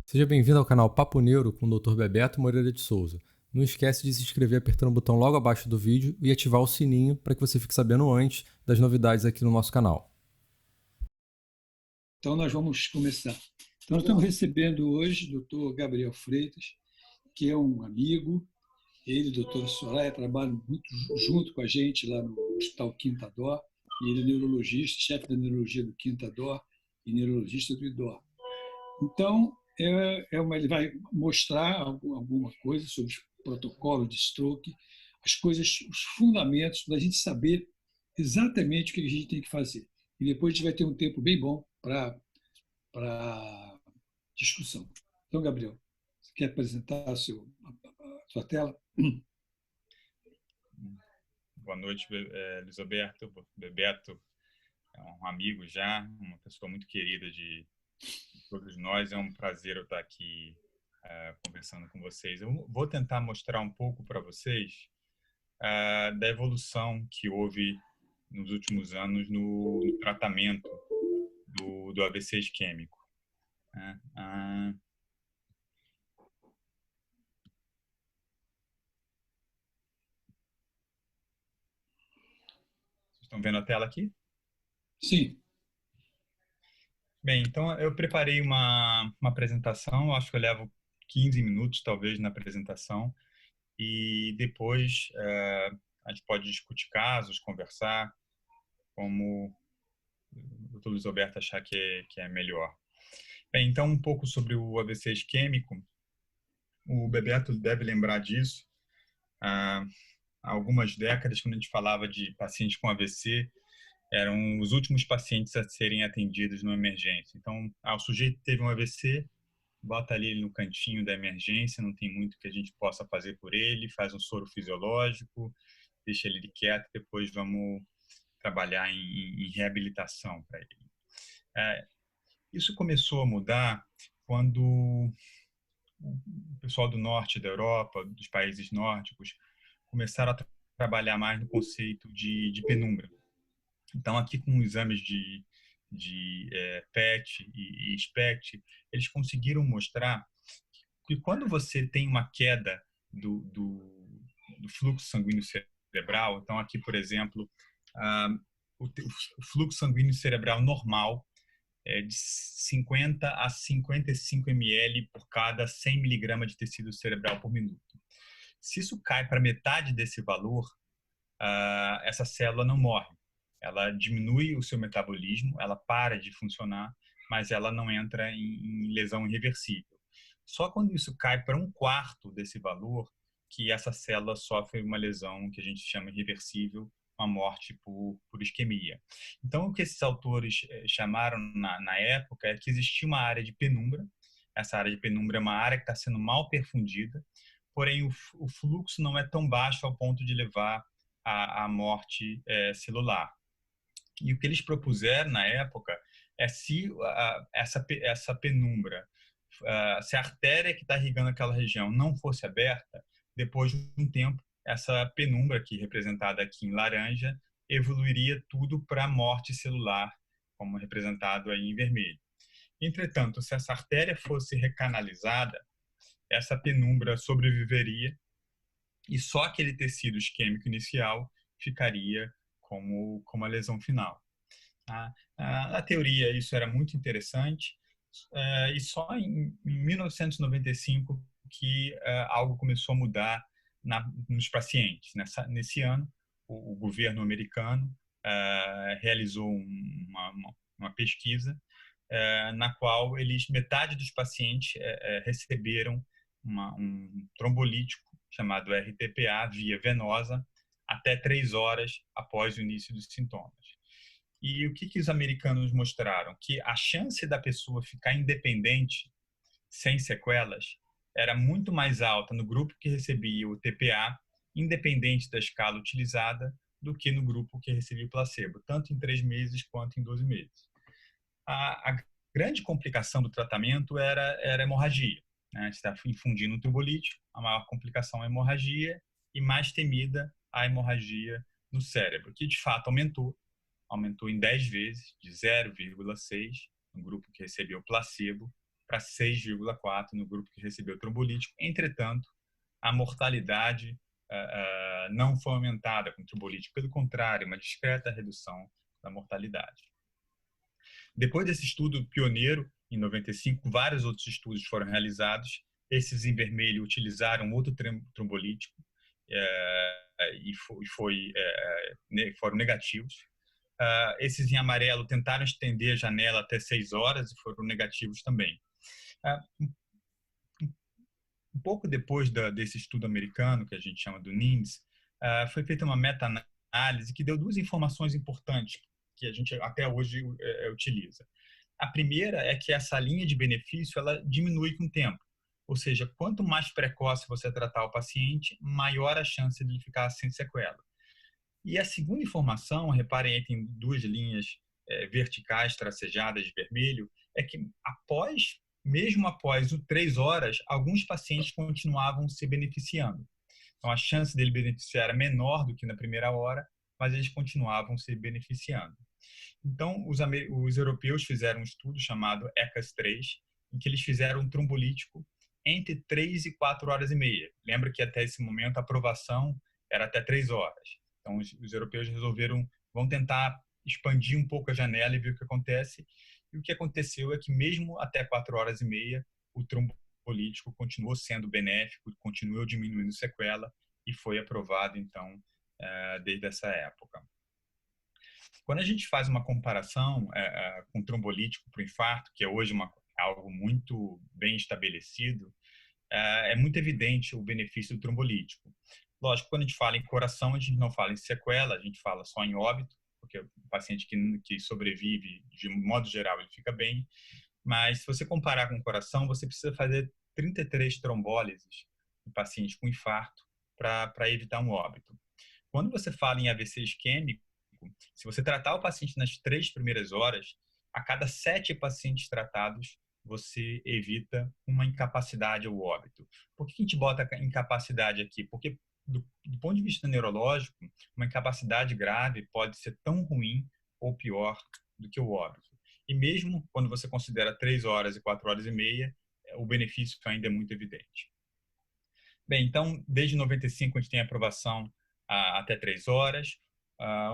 Seja bem-vindo ao canal Papo Neuro com o Dr. Bebeto Moreira de Souza. Não esquece de se inscrever apertando o botão logo abaixo do vídeo e ativar o sininho para que você fique sabendo antes das novidades aqui no nosso canal. Então, nós vamos começar. Então, nós estamos recebendo hoje o Dr. Gabriel Freitas, que é um amigo. Ele, doutora Soraya, trabalham muito junto com a gente lá no Hospital Quinta Dó. E ele é neurologista, chefe da neurologia do Quinta Dó e neurologista do IDOR. Então, ele vai mostrar alguma coisa sobre os protocolos de stroke, as coisas, os fundamentos para a gente saber exatamente o que a gente tem que fazer. E depois a gente vai ter um tempo bem bom para discussão. Então, Gabriel, você quer apresentar a sua tela? Boa noite, Luiz Alberto. Bebeto é um amigo já, uma pessoa muito querida de todos nós. É um prazer eu estar aqui conversando com vocês. Eu vou tentar mostrar um pouco para vocês da evolução que houve nos últimos anos no tratamento do AVC isquêmico. Vocês estão vendo a tela aqui? Sim. Bem, então eu preparei uma apresentação, acho que eu levo 15 minutos talvez na apresentação, e depois a gente pode discutir casos, conversar, como o Dr. Luiz Alberto achar que é melhor. Bem, então um pouco sobre o AVC isquêmico. O Bebeto deve lembrar disso. Há algumas décadas, quando a gente falava de pacientes com AVC, eram os últimos pacientes a serem atendidos numa emergência. Então, o sujeito teve um AVC, bota ali no cantinho da emergência, não tem muito que a gente possa fazer por ele, faz um soro fisiológico, deixa ele quieto, depois vamos trabalhar em reabilitação para ele. Isso começou a mudar quando o pessoal do norte da Europa, dos países nórdicos, começaram a trabalhar mais no conceito de penumbra. Então, aqui com exames de PET e SPECT, eles conseguiram mostrar que quando você tem uma queda do fluxo sanguíneo cerebral, então aqui, por exemplo, o fluxo sanguíneo cerebral normal é de 50 a 55 ml por cada 100 miligramas de tecido cerebral por minuto. Se isso cai para metade desse valor, essa célula não morre. Ela diminui o seu metabolismo, ela para de funcionar, mas ela não entra em lesão irreversível. Só quando isso cai para um quarto desse valor que essa célula sofre uma lesão que a gente chama irreversível, uma morte por isquemia. Então, o que esses autores chamaram na época é que existia uma área de penumbra. Essa área de penumbra é uma área que está sendo mal perfundida, porém o fluxo não é tão baixo ao ponto de levar à morte celular. E o que eles propuseram na época é se essa penumbra, se a artéria que está irrigando aquela região não fosse aberta, depois de um tempo, essa penumbra aqui, representada aqui em laranja, evoluiria tudo para a morte celular, como representado aí em vermelho. Entretanto, se essa artéria fosse recanalizada, essa penumbra sobreviveria e só aquele tecido isquêmico inicial ficaria como a lesão final. Na teoria, isso era muito interessante, e só em 1995 que algo começou a mudar nos pacientes. Nesse ano, o governo americano realizou uma pesquisa na qual metade dos pacientes receberam um trombolítico chamado RTPA via venosa até 3 horas após o início dos sintomas. E o que os americanos mostraram? Que a chance da pessoa ficar independente, sem sequelas, era muito mais alta no grupo que recebia o TPA, independente da escala utilizada, do que no grupo que recebia o placebo, tanto em 3 meses quanto em 12 meses. A grande complicação do tratamento era a hemorragia. Né? Está infundindo um trombolítico, a maior complicação é a hemorragia, e mais temida a hemorragia no cérebro, que de fato aumentou em 10 vezes, de 0,6 no grupo que recebeu placebo para 6,4 no grupo que recebeu trombolítico. Entretanto, a mortalidade não foi aumentada com trombolítico, pelo contrário, uma discreta redução da mortalidade. Depois desse estudo pioneiro, em 95, vários outros estudos foram realizados. Esses em vermelho utilizaram outro trombolítico e foram negativos. Esses em amarelo tentaram estender a janela até 6 horas e foram negativos também. Um pouco depois desse estudo americano, que a gente chama do NIMS, foi feita uma meta-análise que deu 2 informações importantes que a gente até hoje utiliza. A primeira é que essa linha de benefício ela diminui com o tempo. Ou seja, quanto mais precoce você tratar o paciente, maior a chance de ele ficar sem sequela. E a segunda informação, reparem aí, tem 2 linhas verticais tracejadas de vermelho, é que mesmo após 3 horas, alguns pacientes continuavam se beneficiando. Então, a chance dele beneficiar era menor do que na primeira hora, mas eles continuavam se beneficiando. Então, os europeus fizeram um estudo chamado ECAS-3, em que eles fizeram um trombolítico entre 3 e 4 horas e meia. Lembra que até esse momento a aprovação era até 3 horas. Então, os europeus vão tentar expandir um pouco a janela e ver o que acontece. E o que aconteceu é que mesmo até 4 horas e meia, o trombolítico continuou sendo benéfico, continuou diminuindo sequela e foi aprovado, então, desde essa época. Quando a gente faz uma comparação com trombolítico para o infarto, que é hoje algo muito bem estabelecido, é muito evidente o benefício do trombolítico. Lógico, quando a gente fala em coração, a gente não fala em sequela, a gente fala só em óbito, porque o paciente que sobrevive, de modo geral, ele fica bem. Mas se você comparar com o coração, você precisa fazer 33 trombólises em paciente com infarto para evitar um óbito. Quando você fala em AVC isquêmico, se você tratar o paciente nas 3 primeiras horas, a cada 7 pacientes tratados, você evita uma incapacidade ou óbito. Por que a gente bota incapacidade aqui? Porque, do ponto de vista neurológico, uma incapacidade grave pode ser tão ruim ou pior do que o óbito. E mesmo quando você considera 3 horas e 4 horas e meia, o benefício ainda é muito evidente. Bem, então, desde 95 a gente tem aprovação até 3 horas.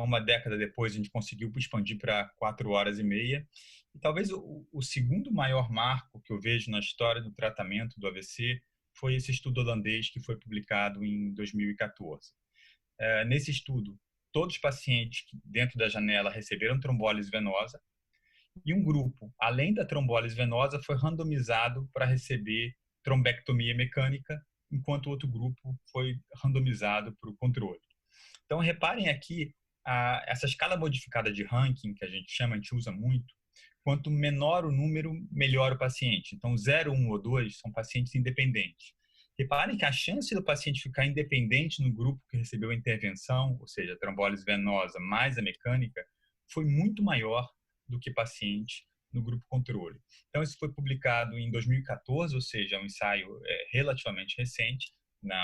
Uma década depois a gente conseguiu expandir para 4 horas e meia. E talvez o segundo maior marco que eu vejo na história do tratamento do AVC foi esse estudo holandês que foi publicado em 2014. Nesse estudo, todos os pacientes dentro da janela receberam trombólise venosa e um grupo, além da trombólise venosa, foi randomizado para receber trombectomia mecânica, enquanto o outro grupo foi randomizado para o controle. Então, reparem aqui, essa escala modificada de ranking, que a gente usa muito, quanto menor o número, melhor o paciente. Então, 0, 1 ou 2 são pacientes independentes. Reparem que a chance do paciente ficar independente no grupo que recebeu a intervenção, ou seja, a trombólise venosa mais a mecânica, foi muito maior do que paciente no grupo controle. Então, isso foi publicado em 2014, ou seja, é um ensaio relativamente recente,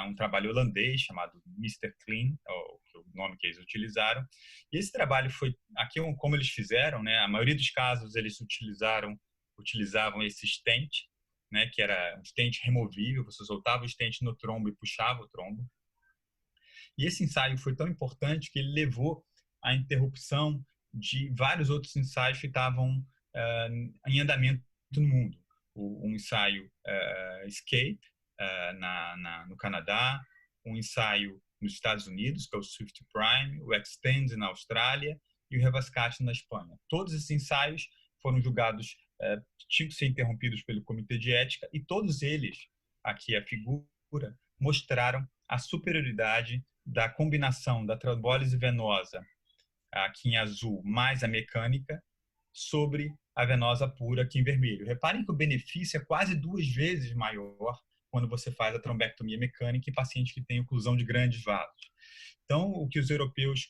um trabalho holandês chamado Mr. Clean, o nome que eles utilizaram. E esse trabalho foi, aqui como eles fizeram, né, a maioria dos casos eles utilizavam esse stent, né, que era um stent removível, você soltava o stent no trombo e puxava o trombo. E esse ensaio foi tão importante que ele levou à interrupção de vários outros ensaios que estavam em andamento no mundo. Um ensaio ESCAPE, no Canadá, um ensaio nos Estados Unidos, que é o Swift Prime, o Extend na Austrália e o Revascat na Espanha. Todos esses ensaios foram julgados, tinham que ser interrompidos pelo Comitê de Ética, e todos eles, aqui a figura, mostraram a superioridade da combinação da trombólise venosa, aqui em azul, mais a mecânica, sobre a venosa pura, aqui em vermelho. Reparem que o benefício é quase 2 vezes maior quando você faz a trombectomia mecânica em pacientes que têm oclusão de grandes vasos. Então, o que os europeus,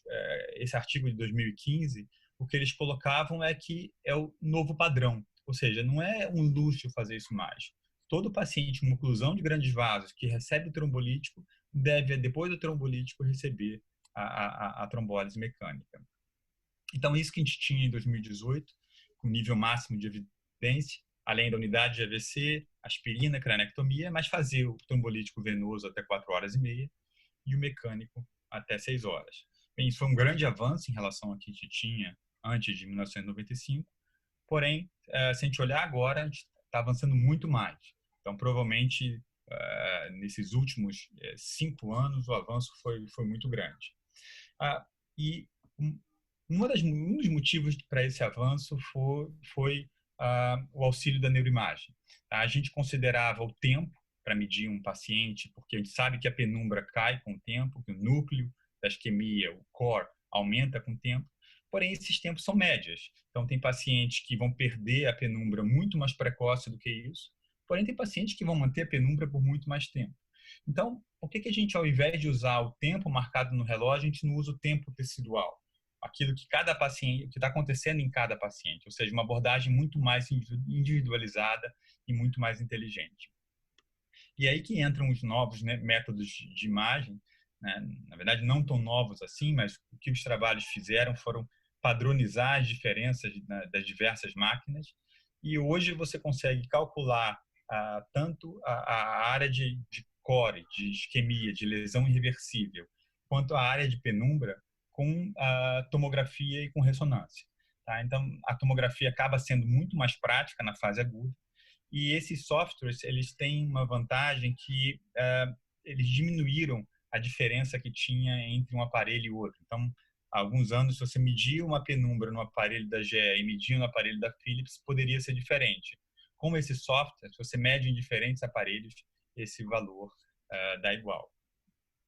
esse artigo de 2015, o que eles colocavam é que é o novo padrão, ou seja, não é um luxo fazer isso mais. Todo paciente com oclusão de grandes vasos que recebe o trombolítico deve, depois do trombolítico, receber a trombólise mecânica. Então, isso que a gente tinha em 2018, com nível máximo de evidência, além da unidade de AVC, aspirina, cranectomia, mas fazer o trombolítico venoso até 4 horas e meia e o mecânico até 6 horas. Bem, isso foi um grande avanço em relação ao que a gente tinha antes de 1995, porém, se a gente olhar agora, a gente está avançando muito mais. Então, provavelmente, nesses últimos 5 anos, o avanço foi muito grande. E um dos motivos para esse avanço foi o auxílio da neuroimagem. A gente considerava o tempo para medir um paciente, porque a gente sabe que a penumbra cai com o tempo, que o núcleo da isquemia, o core, aumenta com o tempo, porém esses tempos são médias. Então tem pacientes que vão perder a penumbra muito mais precoce do que isso, porém tem pacientes que vão manter a penumbra por muito mais tempo. Então, por que a gente, ao invés de usar o tempo marcado no relógio, a gente não usa o tempo tecidual? Aquilo que cada paciente, que está acontecendo em cada paciente, ou seja, uma abordagem muito mais individualizada e muito mais inteligente. E aí que entram os novos, né, métodos de imagem, né? Na verdade não tão novos assim, mas o que os trabalhos fizeram foram padronizar as diferenças, né, das diversas máquinas, e hoje você consegue calcular tanto a área de core, de isquemia, de lesão irreversível, quanto a área de penumbra com a tomografia e com ressonância. Tá? Então, a tomografia acaba sendo muito mais prática na fase aguda, e esses softwares, eles têm uma vantagem que eles diminuíram a diferença que tinha entre um aparelho e outro. Então, há alguns anos, se você media uma penumbra no aparelho da GE e media no aparelho da Philips, poderia ser diferente. Com esse software, se você mede em diferentes aparelhos, esse valor dá igual.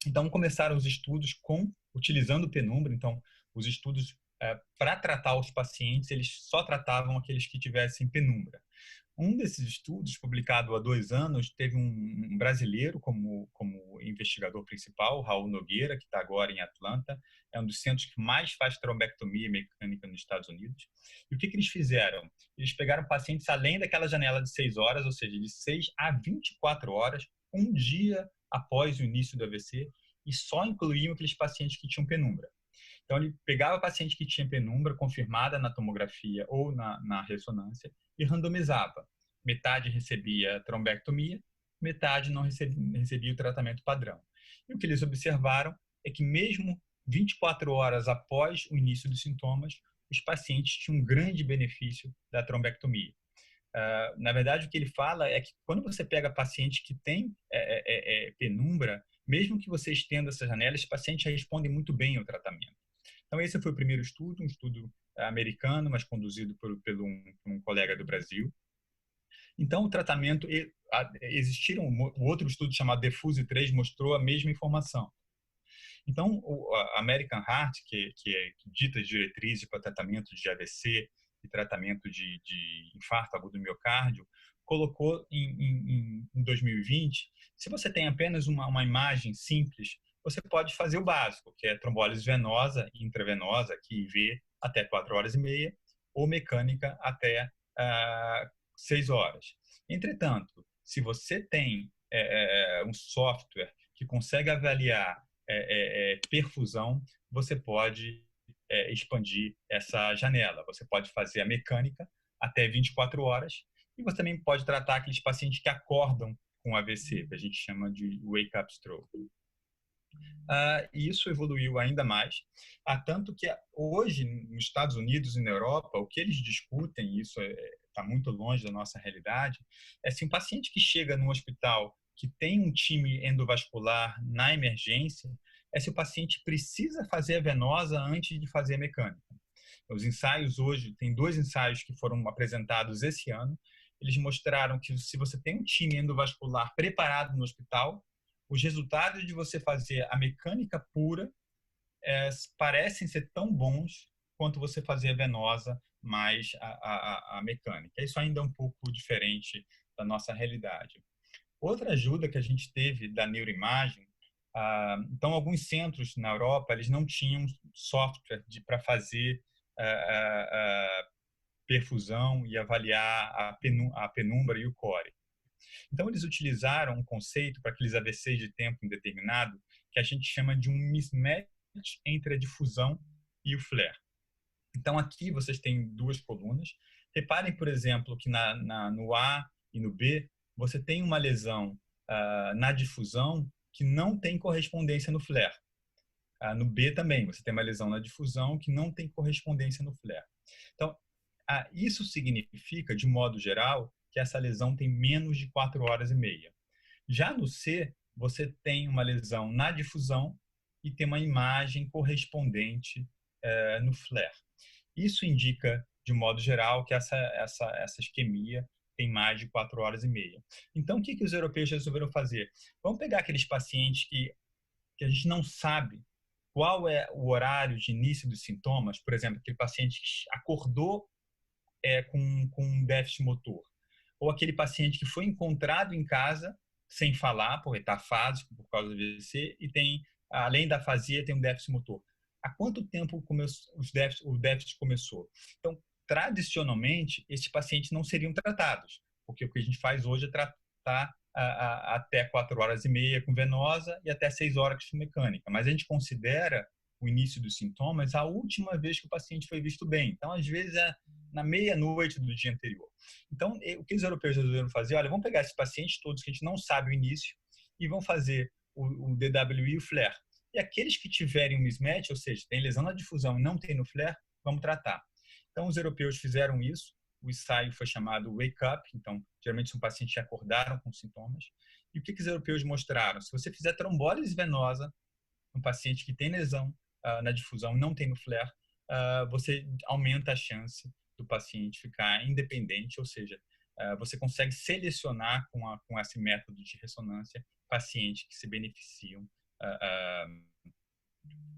Então, começaram os estudos utilizando penumbra. Então, os estudos para tratar os pacientes, eles só tratavam aqueles que tivessem penumbra. Um desses estudos, publicado há 2 anos, teve um brasileiro como investigador principal, Raul Nogueira, que está agora em Atlanta. É um dos centros que mais faz trombectomia mecânica nos Estados Unidos. E o que eles fizeram? Eles pegaram pacientes além daquela janela de 6 horas, ou seja, de 6 a 24 horas, um dia após o início do AVC, e só incluíam aqueles pacientes que tinham penumbra. Então, ele pegava paciente que tinha penumbra confirmada na tomografia ou na ressonância e randomizava. Metade recebia trombectomia, metade não recebia o tratamento padrão. E o que eles observaram é que mesmo 24 horas após o início dos sintomas, os pacientes tinham um grande benefício da trombectomia. Na verdade, o que ele fala é que quando você pega paciente que tem penumbra, mesmo que você estenda essa janela, esses pacientes respondem muito bem ao tratamento. Então, esse foi o primeiro estudo, um estudo americano, mas conduzido por um colega do Brasil. Então, o tratamento, existiram um outro estudo chamado Defuse 3, mostrou a mesma informação. Então, a American Heart, que dita as diretrizes para tratamento de AVC e tratamento de infarto agudo do miocárdio, colocou em 2020, se você tem apenas uma imagem simples, você pode fazer o básico, que é trombólise venosa e intravenosa, aqui IV, até 4 horas e meia, ou mecânica até 6 horas. Entretanto, se você tem um software que consegue avaliar perfusão, você pode expandir essa janela. Você pode fazer a mecânica até 24 horas e você também pode tratar aqueles pacientes que acordam com AVC, que a gente chama de wake-up stroke. E isso evoluiu ainda mais, tanto que hoje, nos Estados Unidos e na Europa, o que eles discutem, e isso está muito longe da nossa realidade, é se um paciente que chega no hospital que tem um time endovascular na emergência, é se o paciente precisa fazer a venosa antes de fazer a mecânica. Os ensaios hoje, tem 2 ensaios que foram apresentados esse ano, eles mostraram que se você tem um time endovascular preparado no hospital, os resultados de você fazer a mecânica pura parecem ser tão bons quanto você fazer a venosa mais a mecânica. Isso ainda é um pouco diferente da nossa realidade. Outra ajuda que a gente teve da neuroimagem, então alguns centros na Europa eles não tinham software para fazer perfusão e avaliar a penumbra e o core. Então, eles utilizaram um conceito para aqueles AVCs de tempo indeterminado que a gente chama de um mismatch entre a difusão e o flare. Então, aqui vocês têm 2 colunas. Reparem, por exemplo, que no A e no B, você tem uma lesão na difusão que não tem correspondência no flare. No B também, você tem uma lesão na difusão que não tem correspondência no flare. Então, isso significa, de modo geral, que essa lesão tem menos de 4 horas e meia. Já no C, você tem uma lesão na difusão e tem uma imagem correspondente no flare. Isso indica, de modo geral, que essa isquemia tem mais de 4 horas e meia. Então, o que os europeus resolveram fazer? Vamos pegar aqueles pacientes que a gente não sabe qual é o horário de início dos sintomas, por exemplo, aquele paciente que acordou com um déficit motor, ou aquele paciente que foi encontrado em casa sem falar, porque está afásico por causa do AVC, e tem, além da afasia, tem um déficit motor. Há quanto tempo o déficit começou? Então, tradicionalmente, esses pacientes não seriam tratados, porque o que a gente faz hoje é tratar até 4 horas e meia com venosa e até 6 horas com mecânica. Mas a gente considera o início dos sintomas a última vez que o paciente foi visto bem. Então, às vezes, é na meia-noite do dia anterior. Então, o que os europeus resolveram fazer? Olha, vamos pegar esses pacientes todos que a gente não sabe o início e vão fazer o DWI e o flare. E aqueles que tiverem um mismatch, ou seja, tem lesão na difusão e não tem no flare, vamos tratar. Então, os europeus fizeram isso. O ensaio foi chamado Wake Up. Então, geralmente são pacientes que acordaram com sintomas. E o que os europeus mostraram? Se você fizer trombólise venosa, um paciente que tem lesão na difusão, não tem no flare, você aumenta a chance do paciente ficar independente, ou seja, você consegue selecionar com esse método de ressonância pacientes que se beneficiam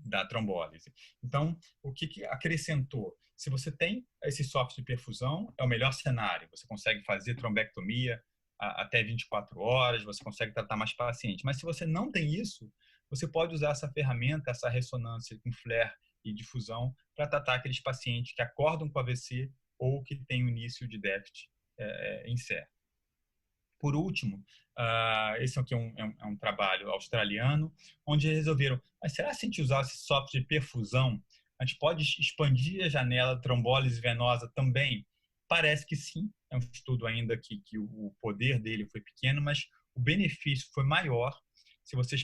da trombólise. Então, o que acrescentou? Se você tem esse software de perfusão, é o melhor cenário. Você consegue fazer trombectomia até 24 horas, você consegue tratar mais pacientes. Mas se você não tem isso, você pode usar essa ferramenta, essa ressonância com flare e difusão, para tratar aqueles pacientes que acordam com AVC ou que têm o início de déficit incerto. Por último, esse aqui é um trabalho australiano, onde resolveram, mas será que se a gente usar esse software de perfusão, a gente pode expandir a janela de trombólise venosa também? Parece que sim, é um estudo ainda que o poder dele foi pequeno, mas o benefício foi maior. Se você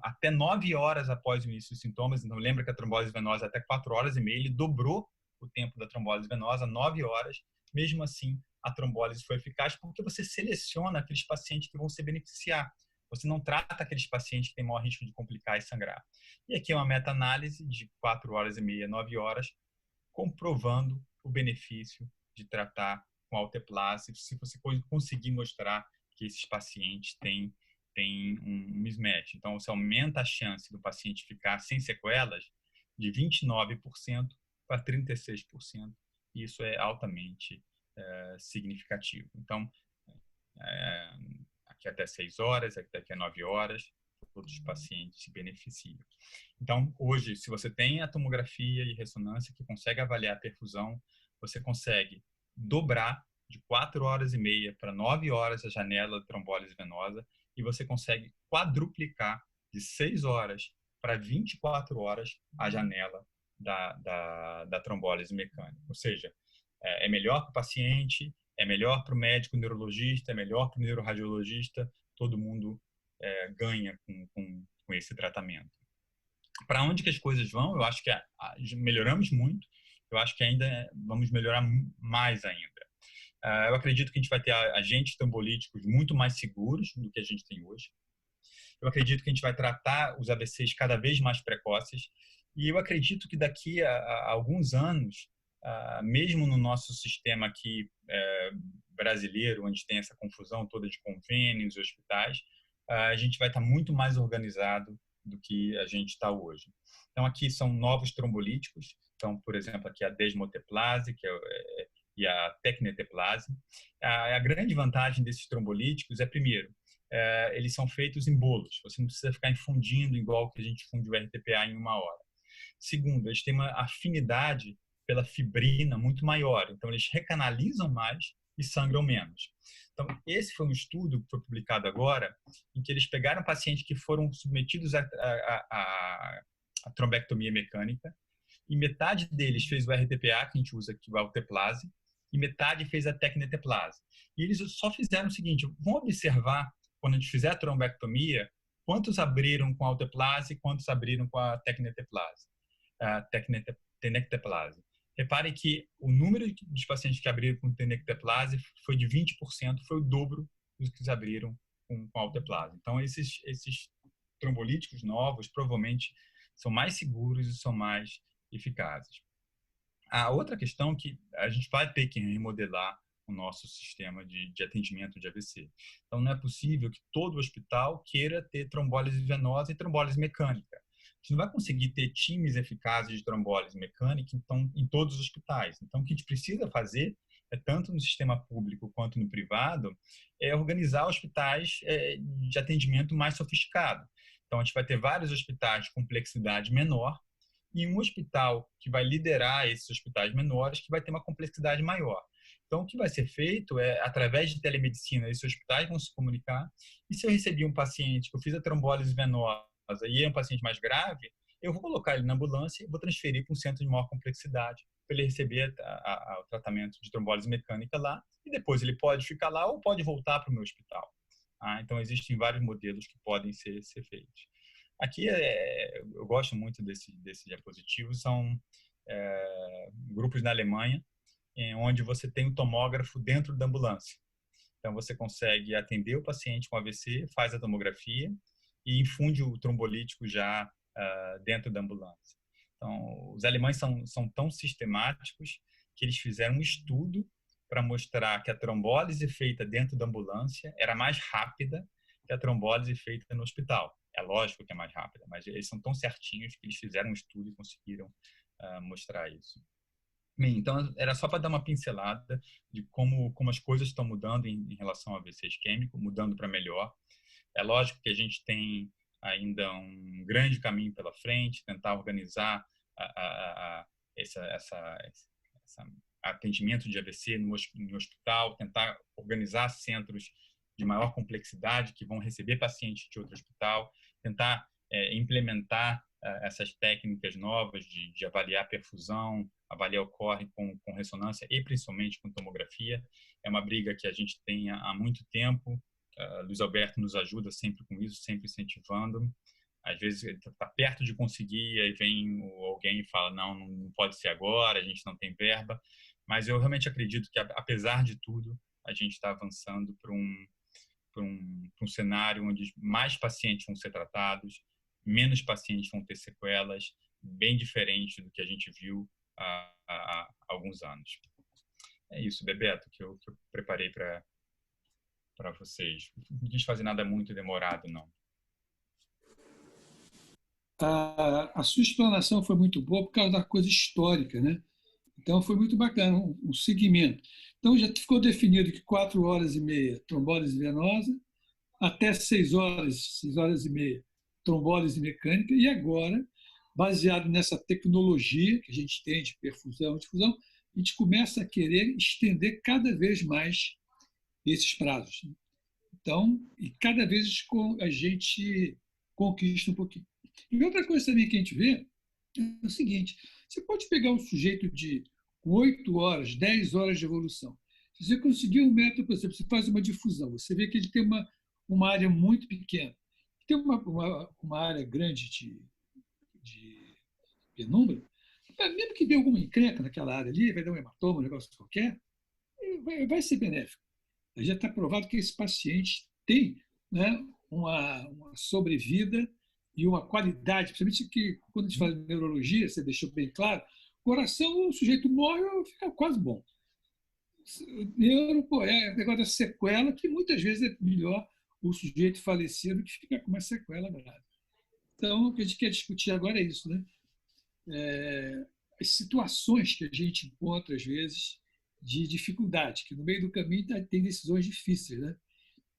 até 9 horas após o início dos sintomas, então lembra que a trombólise venosa até 4 horas e meia, ele dobrou o tempo da trombólise venosa, 9 horas, mesmo assim a trombólise foi eficaz porque você seleciona aqueles pacientes que vão se beneficiar. Você não trata aqueles pacientes que têm maior risco de complicar e sangrar. E aqui é uma meta-análise de 4 horas e meia, 9 horas, comprovando o benefício de tratar com alteplase, se você conseguir mostrar que esses pacientes têm um mismatch. Então, você aumenta a chance do paciente ficar sem sequelas de 29% para 36%. E isso é altamente significativo. Então, aqui até 6 horas, aqui até 9 horas, todos os pacientes se beneficiam. Então, hoje, se você tem a tomografia e ressonância que consegue avaliar a perfusão, você consegue dobrar de 4 horas e meia para 9 horas a janela de trombólise venosa e você consegue quadruplicar de 6 horas para 24 horas a janela da trombólise mecânica. Ou seja, é melhor para o paciente, é melhor para o médico neurologista, é melhor para o neuroradiologista, todo mundo ganha com esse tratamento. Para onde que as coisas vão? Eu acho que melhoramos muito, eu acho que ainda vamos melhorar mais ainda. Eu acredito que a gente vai ter agentes trombolíticos muito mais seguros do que a gente tem hoje. Eu acredito que a gente vai tratar os AVCs cada vez mais precoces. E eu acredito que daqui a alguns anos, mesmo no nosso sistema aqui brasileiro, onde tem essa confusão toda de convênios e hospitais, a gente vai estar muito mais organizado do que a gente está hoje. Então, aqui são novos trombolíticos. Então, por exemplo, aqui a desmoteplase, e a tecneteplase. A grande vantagem desses trombolíticos é, primeiro, eles são feitos em bolos. Você não precisa ficar infundindo igual que a gente funde o RTPA em 1 hora. Segundo, eles têm uma afinidade pela fibrina muito maior. Então, eles recanalizam mais e sangram menos. Então, esse foi um estudo que foi publicado agora, em que eles pegaram pacientes que foram submetidos a trombectomia mecânica, e metade deles fez o RTPA, que a gente usa aqui, o alteplase, e metade fez a tecneteplase. E eles só fizeram o seguinte, vão observar, quando a gente fizer a trombectomia, quantos abriram com a alteplase e quantos abriram com a tecneteplase, tenecteplase. Reparem que o número de pacientes que abriram com tenecteplase foi de 20%, foi o dobro dos que abriram com alteplase. Então, esses trombolíticos novos provavelmente são mais seguros e são mais eficazes. A outra questão é que a gente vai ter que remodelar o nosso sistema de atendimento de AVC. Então, não é possível que todo hospital queira ter trombólise venosa e trombólise mecânica. A gente não vai conseguir ter times eficazes de trombólise mecânica em todos os hospitais. Então, o que a gente precisa fazer, tanto no sistema público quanto no privado, é organizar hospitais de atendimento mais sofisticado. Então, a gente vai ter vários hospitais de complexidade menor e um hospital que vai liderar esses hospitais menores que vai ter uma complexidade maior. Então, o que vai ser feito é, através de telemedicina, esses hospitais vão se comunicar e se eu recebi um paciente que eu fiz a trombólise venosa e é um paciente mais grave, eu vou colocar ele na ambulância e vou transferir para um centro de maior complexidade para ele receber o tratamento de trombólise mecânica lá e depois ele pode ficar lá ou pode voltar para o meu hospital. Então, existem vários modelos que podem ser feitos. Aqui, eu gosto muito desse diapositivo, são grupos na Alemanha, onde você tem um tomógrafo dentro da ambulância. Então, você consegue atender o paciente com AVC, faz a tomografia e infunde o trombolítico já dentro da ambulância. Então, os alemães são tão sistemáticos que eles fizeram um estudo para mostrar que a trombólise feita dentro da ambulância era mais rápida que a trombólise feita no hospital. É lógico que é mais rápida, mas eles são tão certinhos que eles fizeram um estudo e conseguiram mostrar isso. Bem, então, era só para dar uma pincelada de como as coisas estão mudando em relação ao AVC isquêmico, mudando para melhor. É lógico que a gente tem ainda um grande caminho pela frente, tentar organizar esse atendimento de AVC no hospital, tentar organizar centros de maior complexidade que vão receber pacientes de outro hospital, tentar implementar essas técnicas novas de avaliar perfusão, avaliar o corre com ressonância e principalmente com tomografia. É uma briga que a gente tem há muito tempo. Luiz Alberto nos ajuda sempre com isso, sempre incentivando. Às vezes ele está perto de conseguir, aí vem alguém e fala, não pode ser agora, a gente não tem verba. Mas eu realmente acredito que, apesar de tudo, a gente está avançando para um cenário onde mais pacientes vão ser tratados, menos pacientes vão ter sequelas, bem diferente do que a gente viu há alguns anos. É isso, Bebeto, que eu preparei para vocês. Não quis fazer nada muito demorado, não. A sua explanação foi muito boa por causa da coisa histórica, né? Então, foi muito bacana, um segmento. Então, já ficou definido que 4 horas e meia trombólise venosa, até 6 horas e meia trombólise mecânica, e agora, baseado nessa tecnologia que a gente tem de perfusão, difusão, a gente começa a querer estender cada vez mais esses prazos. Então, e cada vez a gente conquista um pouquinho. E outra coisa também que a gente vê é o seguinte, você pode pegar um sujeito de 8 horas, 10 horas de evolução. Se você conseguir um método, por exemplo, você faz uma difusão, você vê que ele tem uma área muito pequena, tem uma área grande de penumbra, mesmo que dê alguma encrenca naquela área ali, vai dar um hematoma, um negócio qualquer, vai ser benéfico. Já está provado que esse paciente tem, né, uma sobrevida e uma qualidade, principalmente que quando a gente fala de neurologia, você deixou bem claro, coração, o sujeito morre ou fica quase bom. Neuro, é negócio da sequela, que muitas vezes é melhor o sujeito falecido que fica com uma sequela grave. Então, o que a gente quer discutir agora é isso, né? As situações que a gente encontra, às vezes, de dificuldade, que no meio do caminho tem decisões difíceis, né?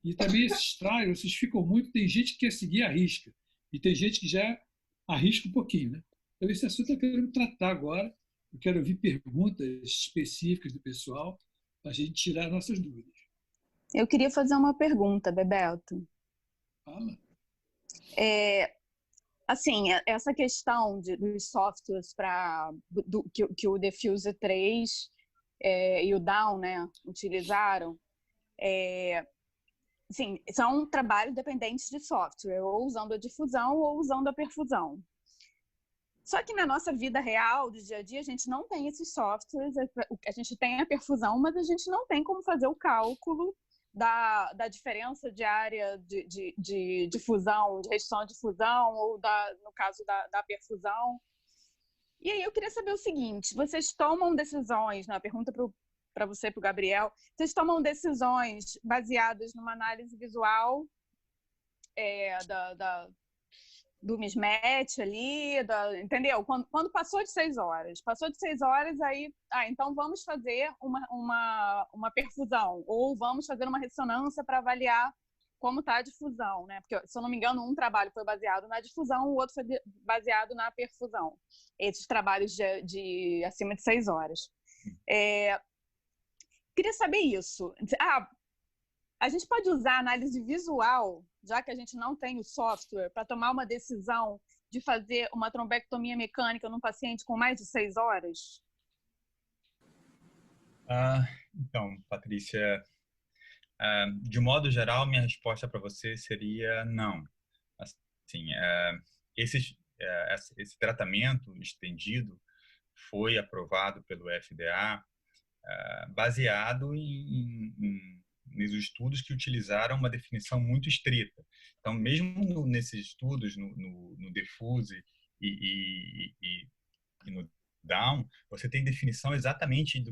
E também esses trials, vocês ficam muito, tem gente que quer seguir a risca, e tem gente que já arrisca um pouquinho, né? Então, esse assunto eu quero tratar agora, eu quero ouvir perguntas específicas do pessoal, para a gente tirar nossas dúvidas. Eu queria fazer uma pergunta, Bebeto. Fala. Assim, essa questão dos softwares que o Diffuser 3 e o Down, né, utilizaram, sim, são trabalhos dependentes de software, ou usando a difusão ou usando a perfusão. Só que na nossa vida real, do dia a dia, a gente não tem esses softwares, a gente tem a perfusão, mas a gente não tem como fazer o cálculo da diferença de área de difusão, de restrição de difusão, ou no caso da perfusão. E aí eu queria saber o seguinte, vocês tomam decisões, na pergunta para você, para o Gabriel, vocês tomam decisões baseadas numa análise visual do mismatch ali, entendeu? Quando passou de 6 horas. Passou de 6 horas, aí, então vamos fazer uma perfusão, ou vamos fazer uma ressonância para avaliar como está a difusão, né? Porque, se eu não me engano, um trabalho foi baseado na difusão, o outro foi baseado na perfusão. Esses trabalhos de acima de 6 horas. Queria saber isso. A gente pode usar análise visual, já que a gente não tem o software, para tomar uma decisão de fazer uma trombectomia mecânica num paciente com mais de 6 horas? Então, Patrícia, de modo geral, minha resposta para você seria não. Assim, esse tratamento estendido foi aprovado pelo FDA baseado nos estudos que utilizaram uma definição muito estrita. Então, mesmo nesses estudos, no DEFUSE e no Down, você tem definição exatamente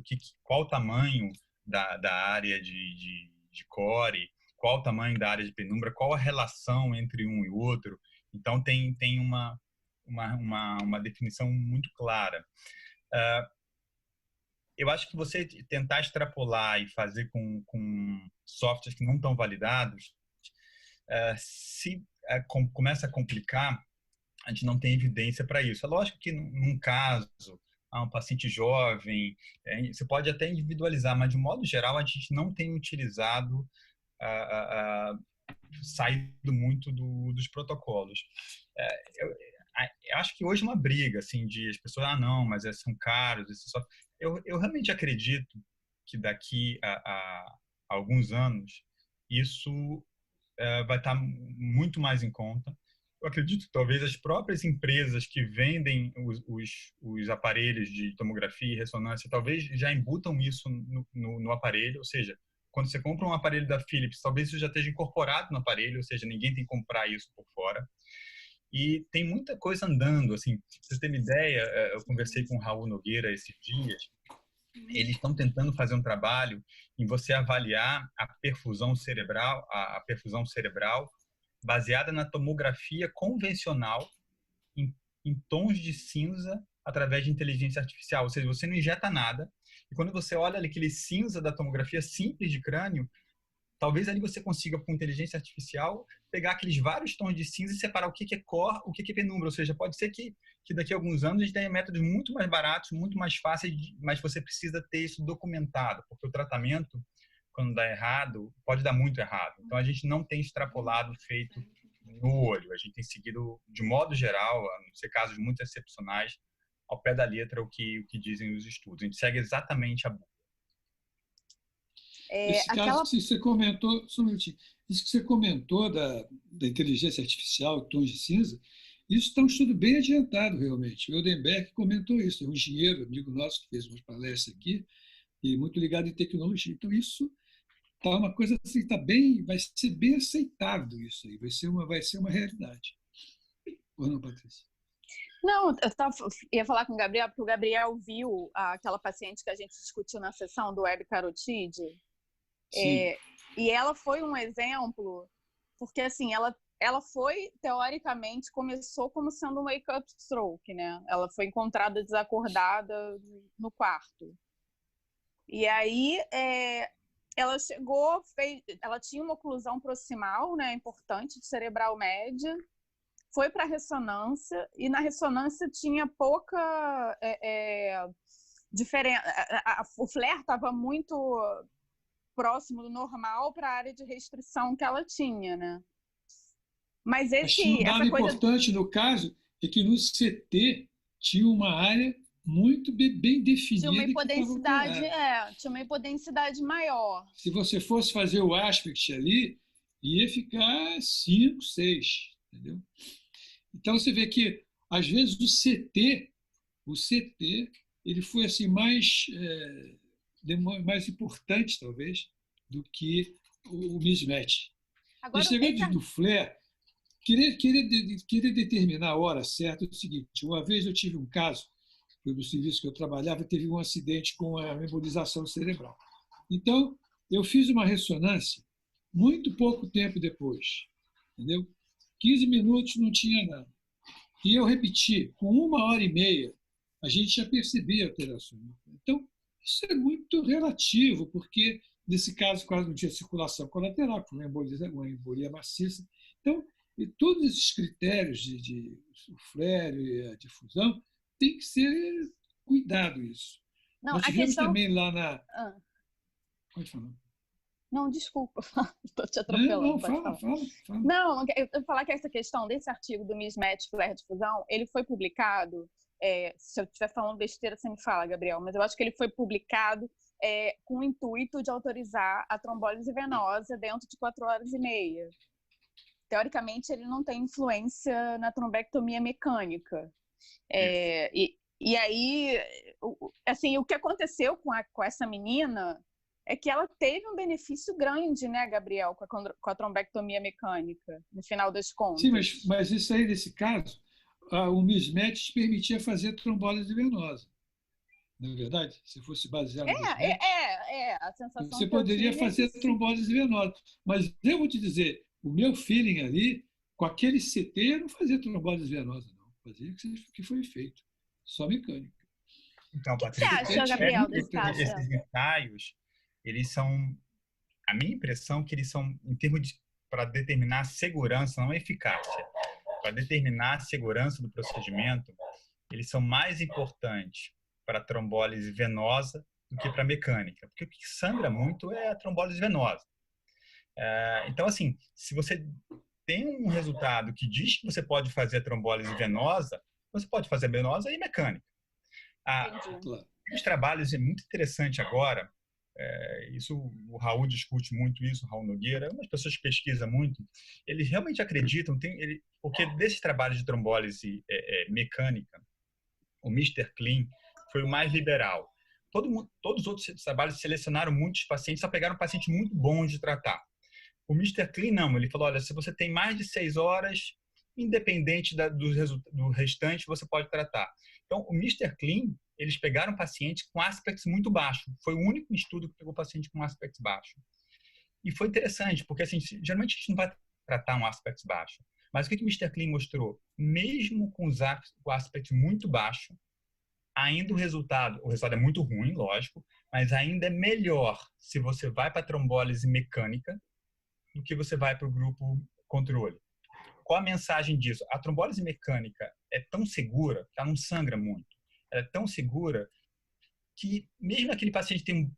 qual o tamanho da área de core, qual o tamanho da área de penumbra, qual a relação entre um e outro. Então, tem uma definição muito clara. Eu acho que você tentar extrapolar e fazer com softwares que não estão validados, começa a complicar, a gente não tem evidência para isso. É lógico que num caso, um paciente jovem, você pode até individualizar, mas de modo geral a gente não tem utilizado, saído muito dos protocolos. Eu acho que hoje é uma briga, assim, de as pessoas, não, mas são caros, eu realmente acredito que daqui a alguns anos isso vai estar muito mais em conta. Eu acredito que talvez as próprias empresas que vendem os aparelhos de tomografia e ressonância talvez já embutam isso no aparelho, ou seja, quando você compra um aparelho da Philips, talvez isso já esteja incorporado no aparelho, ou seja, ninguém tem que comprar isso por fora. E tem muita coisa andando, assim, pra vocês terem uma ideia, eu conversei com o Raul Nogueira esses dias, eles estão tentando fazer um trabalho em você avaliar a perfusão cerebral baseada na tomografia convencional em tons de cinza através de inteligência artificial, ou seja, você não injeta nada, e quando você olha aquele cinza da tomografia simples de crânio, talvez ali você consiga, com inteligência artificial, pegar aqueles vários tons de cinza e separar o que é core, o que é penumbra. Ou seja, pode ser que daqui a alguns anos a gente tenha métodos muito mais baratos, muito mais fáceis, mas você precisa ter isso documentado, porque o tratamento, quando dá errado, pode dar muito errado. Então, a gente não tem extrapolado feito no olho. A gente tem seguido, de modo geral, a não ser casos muito excepcionais, ao pé da letra o que dizem os estudos. A gente segue exatamente a bula. Esse caso que você comentou, só um minutinho, isso que você comentou da inteligência artificial, tons de cinza, isso está um estudo bem adiantado, realmente. O Eudenberg comentou isso, é um engenheiro, amigo nosso, que fez umas palestras aqui, e muito ligado em tecnologia. Então, isso está uma coisa assim, vai ser bem aceitado isso aí, vai ser uma realidade. Ou não, Patrícia? Não, ia falar com o Gabriel, porque o Gabriel viu aquela paciente que a gente discutiu na sessão do web carotide. E ela foi um exemplo, porque assim, ela foi, teoricamente, começou como sendo um wake-up stroke, né? Ela foi encontrada desacordada no quarto. E aí, ela chegou, ela tinha uma oclusão proximal, né, importante, de cerebral média, foi para a ressonância, e na ressonância tinha pouca diferença. O flare estava muito próximo do normal para a área de restrição que ela tinha, né? Mas tinha um dado importante no caso, é que no CT tinha uma área muito bem definida. Tinha uma que estava hipodensidade, operada. tinha uma hipodensidade maior. Se você fosse fazer o aspect ali, ia ficar 5, 6, entendeu? Então você vê que às vezes o CT, ele foi assim mais importante talvez do que o mismatch. Agora, Esse negócio do flare, querer determinar a hora certa é o seguinte: uma vez eu tive um caso, no serviço que eu trabalhava, teve um acidente com a embolização cerebral. Então, eu fiz uma ressonância muito pouco tempo depois, entendeu? 15 minutos não tinha nada. E eu repeti, com 1h30, a gente já percebia alterações. Então, isso é muito relativo, porque nesse caso quase não tinha circulação colateral, foi uma embolia maciça. Então, e todos esses critérios de flare e a difusão tem que ser cuidado isso. não, Nós a tivemos questão... também lá na... Pode falar. Não, desculpa, estou te atropelando. Não, fala. Não, eu vou falar que essa questão desse artigo do mismatch flare difusão, ele foi publicado, se eu estiver falando besteira, você me fala, Gabriel, mas eu acho que ele foi publicado com o intuito de autorizar a trombólise venosa dentro de 4h30. Teoricamente, ele não tem influência na trombectomia mecânica. E aí, assim, o que aconteceu com essa menina é que ela teve um benefício grande, né, Gabriel, com a trombectomia mecânica, no final das contas. Sim, mas isso aí, nesse caso, o mismatch permitia fazer trombólise venosa. Não é verdade? Se fosse baseado no mismatch, a sensação você que poderia eu tive fazer trombólise venosa. Mas eu vou te dizer, o meu feeling ali, com aquele CT, eu não fazia trombólise venosa, não. Fazia o que foi feito, só mecânica. Então, Patrícia, o que você acha, Gabriel, desse caso? Esses ensaios, eles são, a minha impressão é que eles são, em termos de, para determinar a segurança, não a eficácia, para determinar a segurança do procedimento, eles são mais importantes para a trombólise venosa do que para a mecânica, porque o que sangra muito é a trombólise venosa. Então, assim, se você tem um resultado que diz que você pode fazer a trombólise venosa, você pode fazer a venosa e mecânica. Os trabalhos é muito interessante agora, isso o Raul discute muito isso, o Raul Nogueira, umas pessoas que pesquisam muito, eles realmente acreditam, porque desses trabalhos de trombólise mecânica, o Mr. Clean foi o mais liberal. Todos os outros trabalhos selecionaram muitos pacientes, só pegaram pacientes muito bons de tratar. O Mr. Clean não, ele falou, olha, se você tem mais de 6 horas, independente do restante, você pode tratar. Então, o Mr. Clean, eles pegaram pacientes com aspects muito baixo. Foi o único estudo que pegou paciente com aspects baixo. E foi interessante, porque assim, geralmente a gente não vai tratar um aspect baixo. Mas o que o Mr. Clean mostrou? Mesmo com o aspect muito baixo, ainda o resultado é muito ruim, lógico, mas ainda é melhor se você vai para a trombólise mecânica do que você vai para o grupo controle. Qual a mensagem disso? A trombólise mecânica é tão segura que ela não sangra muito. Ela é tão segura que mesmo aquele paciente tem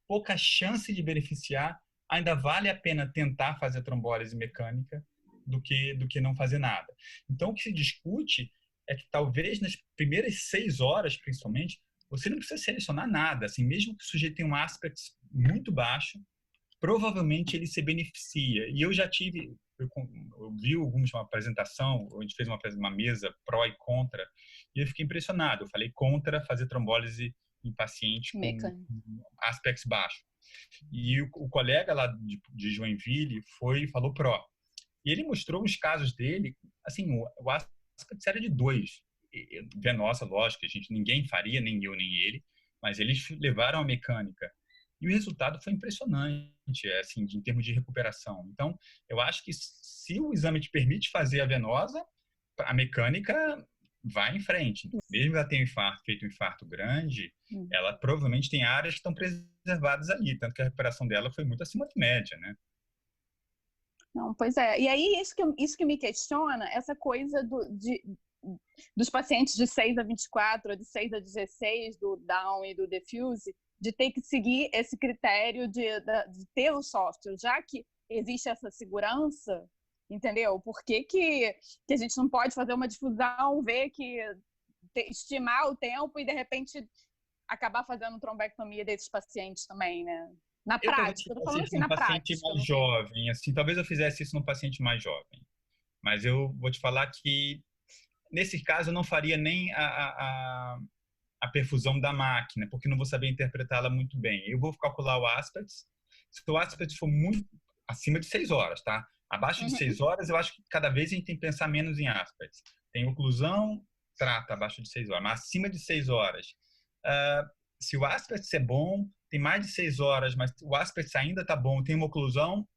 pouca chance de beneficiar, ainda vale a pena tentar fazer a trombólise mecânica do que não fazer nada. Então, o que se discute é que talvez nas primeiras 6 horas, principalmente, você não precisa selecionar nada. Assim, mesmo que o sujeito tenha um aspect muito baixo, provavelmente ele se beneficia. E eu já tive, eu vi uma apresentação, a gente fez uma mesa pró e contra, e eu fiquei impressionado. Eu falei contra fazer trombólise em pacientes com aspects baixos. E o colega lá de Joinville falou pró. E ele mostrou os casos dele, assim, o aspect era de 2. Venosa, lógico, ninguém faria, nem eu, nem ele, mas eles levaram a mecânica. E o resultado foi impressionante, assim, em termos de recuperação. Então, eu acho que se o exame te permite fazer a venosa, a mecânica vai em frente. Mesmo que ela tenha feito um infarto grande, ela provavelmente tem áreas que estão preservadas ali, tanto que a recuperação dela foi muito acima de média, né? Não, pois é. E aí, isso que me questiona, essa coisa dos pacientes de 6 a 24, de 6 a 16, do Down e do Diffuse, de ter que seguir esse critério de ter o software, já que existe essa segurança, entendeu? Por que a gente não pode fazer uma difusão, ver que estimar o tempo e, de repente, acabar fazendo trombectomia desses pacientes também, né? Na prática, eu tô falando assim, na paciente prática. mais jovem, assim, talvez eu fizesse isso num paciente mais jovem. Mas eu vou te falar que, nesse caso, eu não faria nem a perfusão da máquina, porque não vou saber interpretá-la muito bem. Eu vou calcular o aspects. Se o aspects for muito acima de 6 horas, tá? Abaixo de 6 horas, eu acho que cada vez a gente tem que pensar menos em aspects. Tem oclusão, trata abaixo de 6 horas, mas acima de 6 horas. Se o aspects é bom, tem mais de 6 horas, mas o aspects ainda está bom, tem uma oclusão,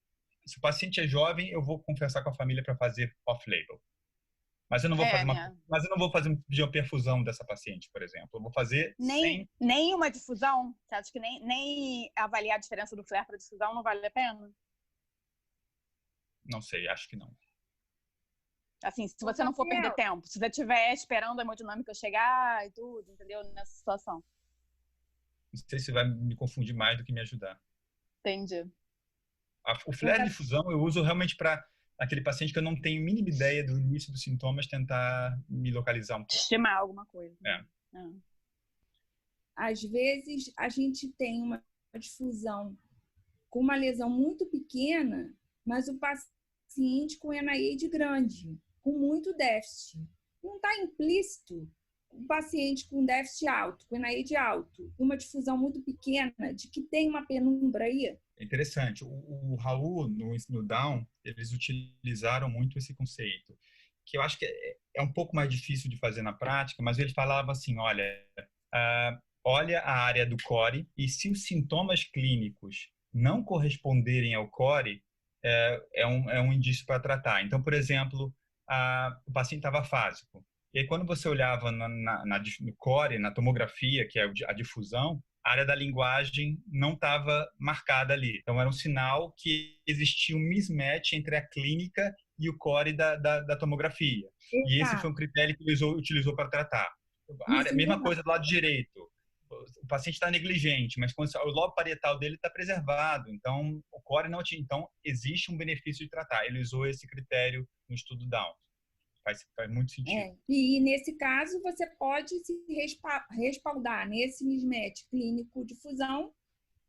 se o paciente é jovem, eu vou conversar com a família para fazer off-label. Mas eu não vou fazer uma perfusão dessa paciente, por exemplo. Eu vou fazer nem uma difusão? Você acha que nem avaliar a diferença do flare para difusão não vale a pena? Não sei, acho que não. Assim, se você não for perder tempo, se você estiver esperando a hemodinâmica chegar e tudo, entendeu? Nessa situação. Não sei se vai me confundir mais do que me ajudar. Entendi. O flare de difusão eu uso realmente para aquele paciente que eu não tenho a mínima ideia do início dos sintomas, tentar me localizar um pouco. Estimar alguma coisa. Às vezes, a gente tem uma difusão com uma lesão muito pequena, mas o paciente com NIH grande, com muito déficit. Não está implícito um paciente com déficit alto, com NIH alto, uma difusão muito pequena, de que tem uma penumbra aí? É interessante. O Raul, no Down, eles utilizaram muito esse conceito, que eu acho que é um pouco mais difícil de fazer na prática, mas ele falava assim, olha a área do core e se os sintomas clínicos não corresponderem ao core, é um indício para tratar. Então, por exemplo, o paciente estava afásico. E aí, quando você olhava no core, na tomografia, que é a difusão, a área da linguagem não estava marcada ali. Então, era um sinal que existia um mismatch entre a clínica e o core da tomografia. E esse foi um critério que ele utilizou para tratar. Mesma coisa do lado direito. O paciente está negligente, mas o lobo parietal dele está preservado. Então, o core não tinha. Então, existe um benefício de tratar. Ele usou esse critério no estudo Down. Faz muito sentido. E nesse caso, você pode se respaldar nesse mismatch clínico de fusão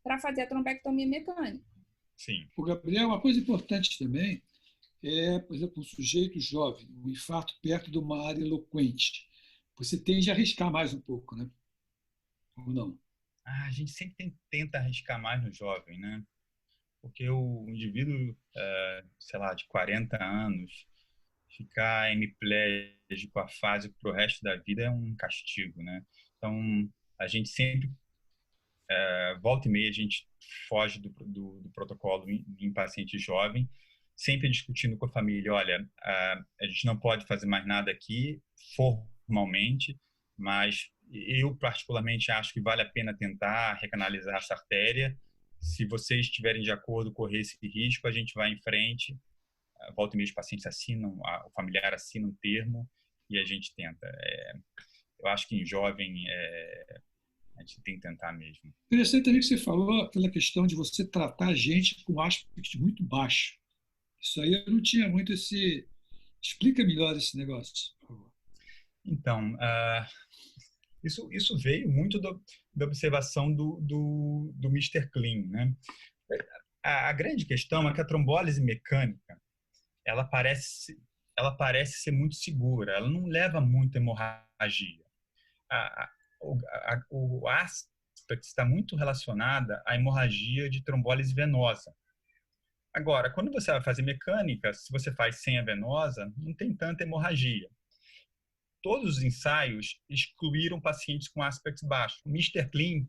para fazer a trombectomia mecânica. Sim. O Gabriel, uma coisa importante também é, por exemplo, um sujeito jovem, um infarto perto de uma área eloquente. Você tende a arriscar mais um pouco, né? Ou não? A gente sempre tenta arriscar mais no jovem, né? Porque o indivíduo, sei lá, de 40 anos, ficar hemiplégico afásico para o resto da vida é um castigo, né? Então, a gente sempre, volta e meia, a gente foge do protocolo em paciente jovem, sempre discutindo com a família, olha, a gente não pode fazer mais nada aqui formalmente, mas eu particularmente acho que vale a pena tentar recanalizar essa artéria. Se vocês estiverem de acordo, correr esse risco, a gente vai em frente. Volta e meia os pacientes assinam, o familiar assina um termo e a gente tenta. Eu acho que em jovem a gente tem que tentar mesmo. Interessante também que você falou aquela questão de você tratar a gente com aspecto muito baixo. Isso aí eu não tinha muito esse... Explica melhor esse negócio, por favor. Então, isso veio muito da observação do Mr. Clean, né? A grande questão é que a trombólise mecânica ela parece ser muito segura, ela não leva muita hemorragia. O aspecto está muito relacionada à hemorragia de trombólise venosa. Agora, quando você vai fazer mecânica, se você faz sem a venosa, não tem tanta hemorragia. Todos os ensaios excluíram pacientes com aspects baixos. O Mr. Clean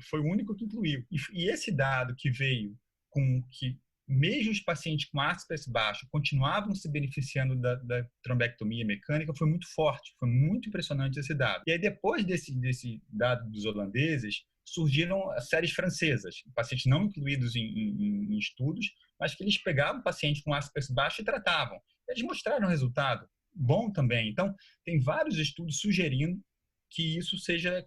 foi o único que incluiu. E esse dado que veio com que mesmo os pacientes com aspects baixos continuavam se beneficiando da trombectomia mecânica foi muito forte, foi muito impressionante esse dado. E aí depois desse dado dos holandeses, surgiram séries francesas, pacientes não incluídos em estudos, mas que eles pegavam pacientes com aspects baixos e tratavam. Eles mostraram resultado bom também. Então, tem vários estudos sugerindo que isso seja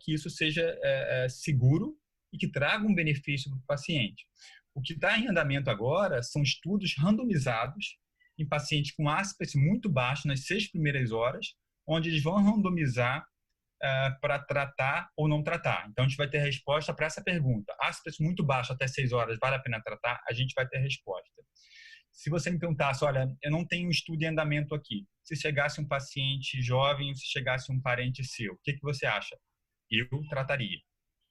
seguro e que traga um benefício para o paciente. O que está em andamento agora são estudos randomizados em pacientes com aspects muito baixos nas 6 primeiras horas, onde eles vão randomizar para tratar ou não tratar. Então, a gente vai ter resposta para essa pergunta. Ácido muito baixo, até 6 horas, vale a pena tratar? A gente vai ter resposta. Se você me perguntasse, olha, eu não tenho um estudo em andamento aqui. Se chegasse um paciente jovem, se chegasse um parente seu, o que você acha? Eu trataria.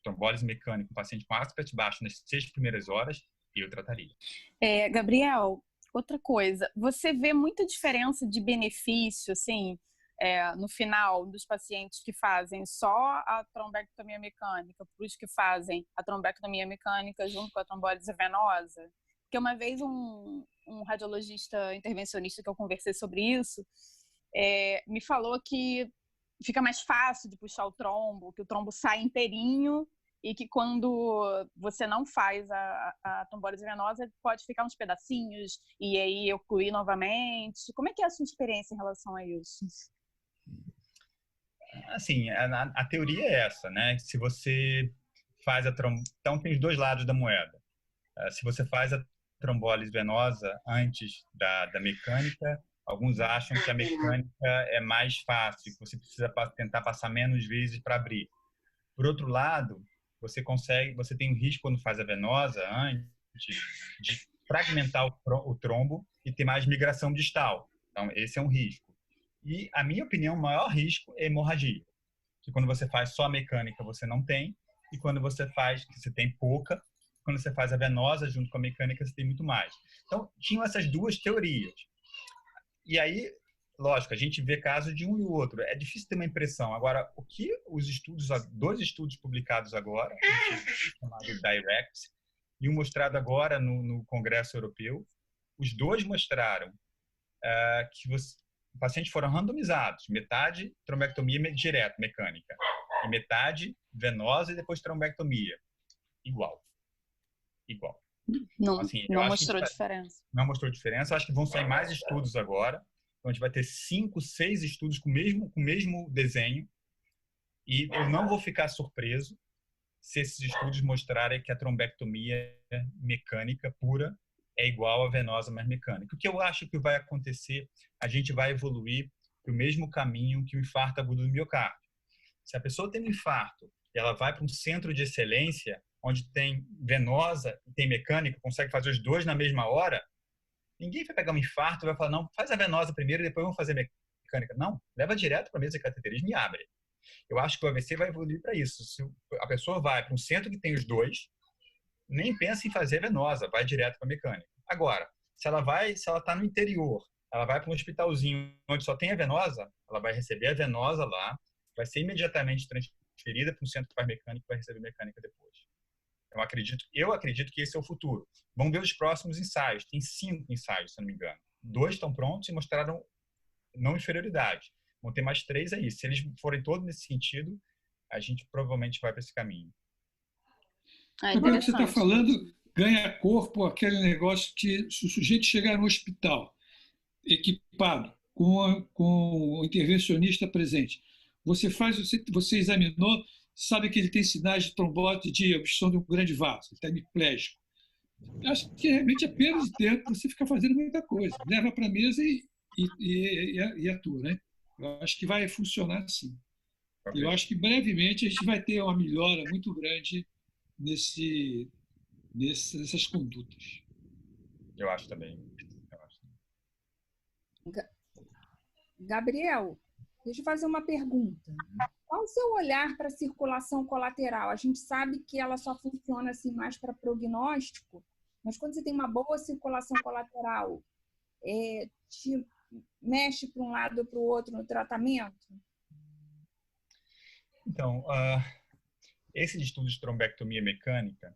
Trombólise mecânica, um paciente com ácido baixo nas 6 primeiras horas, eu trataria. Gabriel, outra coisa, você vê muita diferença de benefício, assim, no final dos pacientes que fazem só a trombectomia mecânica para os que fazem a trombectomia mecânica junto com a trombólise venosa? Porque uma vez um radiologista intervencionista que eu conversei sobre isso me falou que fica mais fácil de puxar o trombo, que o trombo sai inteirinho e que quando você não faz a trombólise venosa pode ficar uns pedacinhos e aí ocluir novamente. Como é que é a sua experiência em relação a isso? Assim, a teoria é essa, né? Se você faz então tem os dois lados da moeda. Se você faz a trombólise venosa antes da mecânica, alguns acham que a mecânica é mais fácil, que você precisa tentar passar menos vezes para abrir. Por outro lado, você tem um risco quando faz a venosa antes de fragmentar o trombo e ter mais migração distal. Então, esse é um risco. E, a minha opinião, o maior risco é hemorragia. Que quando você faz só a mecânica, você não tem. E quando você faz, que você tem pouca, quando você faz a venosa junto com a mecânica, você tem muito mais. Então, tinham essas duas teorias. E aí, lógico, a gente vê casos de um e o outro. É difícil ter uma impressão. Agora, o que dois estudos publicados agora, chamado DIRECT, e um mostrado agora no Congresso Europeu, os dois mostraram que os pacientes foram randomizados, metade trombectomia direta, mecânica, e metade venosa e depois trombectomia. Igual. Não, assim, não mostrou diferença. Não mostrou diferença. Acho que vão sair mais estudos agora. Então, a gente vai ter 5, 6 estudos com o mesmo desenho. E eu não vou ficar surpreso se esses estudos mostrarem que a trombectomia mecânica pura é igual à venosa mais mecânica. O que eu acho que vai acontecer, a gente vai evoluir para o mesmo caminho que o infarto agudo do miocárdio. Se a pessoa tem um infarto e ela vai para um centro de excelência, onde tem venosa e tem mecânica, consegue fazer os dois na mesma hora, ninguém vai pegar um infarto e vai falar, não, faz a venosa primeiro e depois vamos fazer mecânica. Não, leva direto para a mesa de cateterismo e abre. Eu acho que o AVC vai evoluir para isso. Se a pessoa vai para um centro que tem os dois, nem pensa em fazer venosa, vai direto para a mecânica. Agora, se ela está no interior, ela vai para um hospitalzinho onde só tem a venosa, ela vai receber a venosa lá, vai ser imediatamente transferida para um centro que faz mecânica e vai receber mecânica depois. Eu acredito que esse é o futuro. Vamos ver os próximos ensaios. Tem 5 ensaios, se não me engano. 2 estão prontos e mostraram não inferioridade. Vão ter mais 3 aí. Se eles forem todos nesse sentido, a gente provavelmente vai para esse caminho. Agora que você está falando, ganha corpo aquele negócio que se o sujeito chegar no hospital equipado, com o intervencionista presente, você examinou, sabe que ele tem sinais de trombose, de obstrução de um grande vaso, ele está hemiplégico. Acho que realmente é perda de tempo você ficar fazendo muita coisa. Leva para a mesa e atua, né? Eu acho que vai funcionar assim. Eu acho que brevemente a gente vai ter uma melhora muito grande nessas condutas. Eu acho também. Gabriel, deixa eu fazer uma pergunta. Qual o seu olhar para a circulação colateral? A gente sabe que ela só funciona assim mais para prognóstico, mas quando você tem uma boa circulação colateral, te mexe para um lado ou para o outro no tratamento? Então, esse estudo de trombectomia mecânica,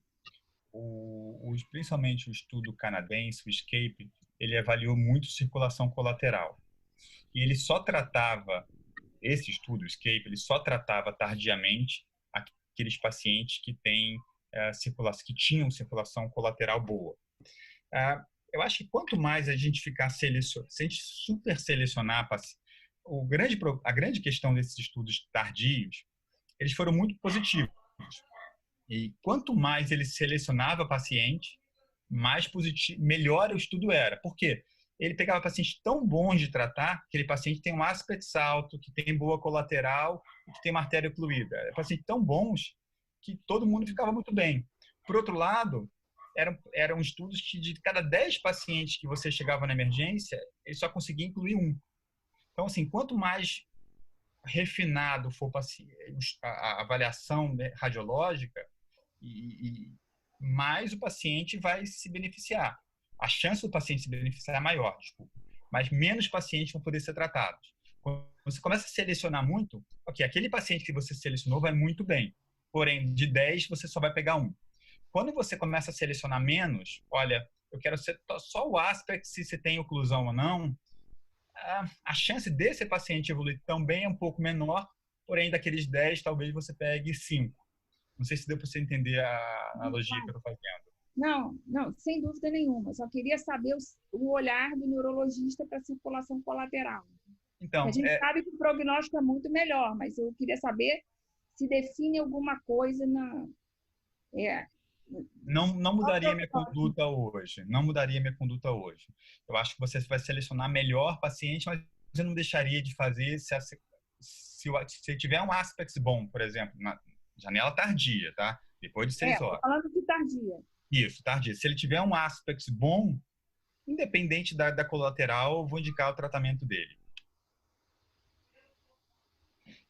principalmente o estudo canadense, o ESCAPE, ele avaliou muito circulação colateral. E ele só tratava, esse estudo, o ESCAPE, ele só tratava tardiamente aqueles pacientes que que tinham circulação colateral boa. Eu acho que quanto mais a gente ficar se a gente super selecionar, a grande questão desses estudos tardios, eles foram muito positivos. E quanto mais ele selecionava paciente, melhor o estudo era. Por quê? ele pegava pacientes tão bons de tratar, aquele paciente tem um aspecto alto, que tem boa colateral, que tem uma artéria ocluída. Pacientes tão bons que todo mundo ficava muito bem. Por outro lado, eram estudos que de cada 10 pacientes que você chegava na emergência, ele só conseguia incluir um. Então, assim, quanto mais refinado for a avaliação radiológica, e mais o paciente vai se beneficiar. A chance do paciente se beneficiar é maior, desculpa. Mas menos pacientes vão poder ser tratados. Quando você começa a selecionar muito, ok, aquele paciente que você selecionou vai muito bem. Porém, de 10, você só vai pegar um. Quando você começa a selecionar menos, olha, eu quero ser só o aspecto se você tem oclusão ou não, a chance desse paciente evoluir também é um pouco menor, porém, daqueles 10, talvez você pegue 5. Não sei se deu para você entender a analogia que eu estou fazendo. Não, sem dúvida nenhuma. Só queria saber o olhar do neurologista para a circulação colateral. Então, a gente sabe que o prognóstico é muito melhor, mas eu queria saber se define alguma coisa na... Não mudaria minha conduta hoje. Não mudaria minha conduta hoje. Eu acho que você vai selecionar melhor paciente, mas você não deixaria de fazer se tiver um aspect bom, por exemplo, na janela tardia, tá? Depois de 6 horas. Falando de tardia. Isso, tardia. Se ele tiver um aspect bom, independente da colateral, eu vou indicar o tratamento dele.